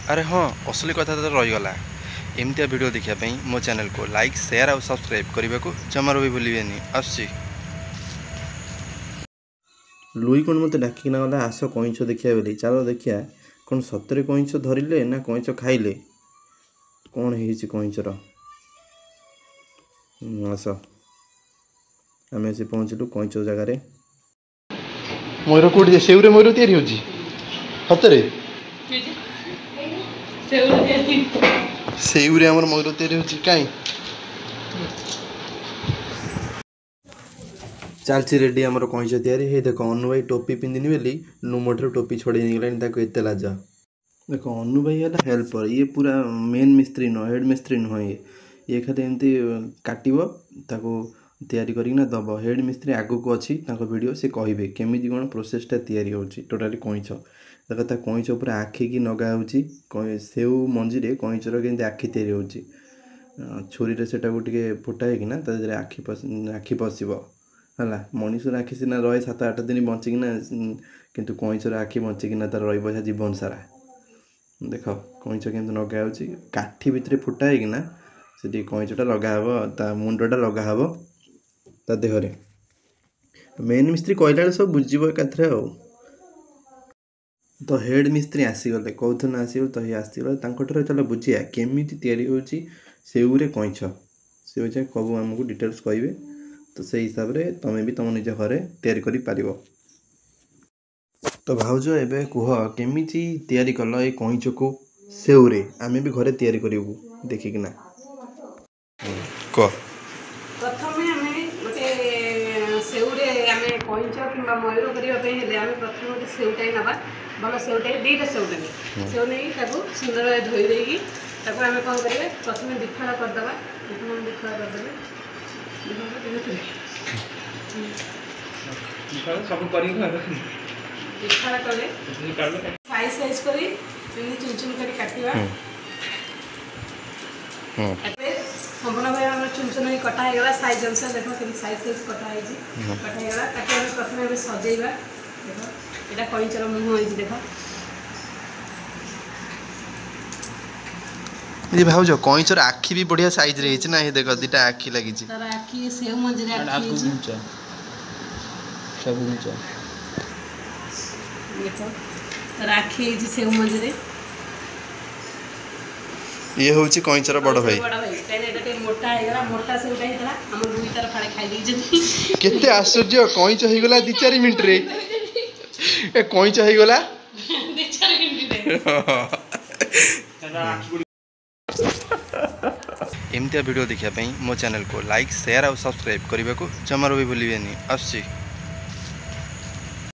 अरे हाँ असली कथा तो रहीगला एमती वीडियो देखापी मो चैनल को लाइक शेयर और सब्सक्राइब करने को जमार भी भूलें। आसुची लुई कौन मत डाकिना गला आस कईच देखा बोली चलो देखिया कौन सतरे कईच धरले ना कईच खाइले कौन है कईचर आस आम से पहुँचलु कईच जगार मयूर कौटी से मयूर या सतरे से मयूर या चलती रेडी आमर कईच तैयारी हे देख अनु भाई टोपी पिंधिनी बोली नुमठर टोपी छड़े नहीं एत लाज देख अनु भाई है हेल्पर ये पूरा मेन मिस्त्री नुह हेड मिस्त्री नुह ये खाली एमती काटो तैयारी करना दब हेड मिस्त्री आगक अच्छी वीडियो से कहे केमी कौन प्रोसेसटा तैयारी होची टोटाली कईच देख ता कईच पूरा आखि की नगा सेव मंजी रे कईचर के आखि तैयारी होची छुरी से फुटाईकिना आखि पशिब है मनीषर आखि सीना रहे 7-8 दिन बचिकिना किंतु कईचर आखि बचिकिना तार रहा जीवन सारा देख कईच के नगा काठी भितर फुटाईकिना से कईचटा लगाब ता मुंडटा लगाब ता देहरे मेन मिस्त्री कहला सब बुझीब एकाथरे तो हेड मिस्त्री आसीगले कौन आसो तो ये आसगले चलो बुझिया केमी तैयारी होची सेउरे कईच से कबू आमको डिटेल्स कहे तो से हिसाब से तुम्हें भी तुम निज घर तैयारी करि पारिबो। तो भाउज एबे कुह केमी तैयारी कल ये कईच को सेउरे आमे भी घरे तैयारी करिवु देखिकिना कह प्रथम आम गोटे सेउरे आम कईच कि मयूर करने प्रथम गोटे सेउटाई ना भल सेउटाई दुईटा सेउटा नहीं सेउ नहीं सुंदर धोई देगी आम कौन करेंगे प्रथम दिफाड़ करदे प्रथम दिफाड़ करदे सब दिफाड़ कले साइज साइज कर चुन चुन कर काटिबा संपूर्ण भाव चुन चुन कटाईगला साइज अनुसार देख के साइज साइज कटाई कटाईगला ताकि प्रथम सजेबा देख यहाँ कईचर मुह देख ये भाउज कईचर आखि भी बढ़िया साइज रे ना ये देख दुटा आखि लगी तार आखि सेव मंजरे आखि सब ऊंचा देखो तार आखि सेव मंजरे ये होची कईचर बड़ भाई कहने एटा मोटा हेगला मोटा सेउटा हेतला हम दुई तार फाड़े खाई दी केते आश्चर्य कईच हो गला 2-4 मिनिट रे ए कईच हो गला 2-4 मिनिट रे एमती वीडियो देखापी मो चैनल को लाइक शेयर और सब्सक्राइब करने को जमार भी भूलें। आसुची।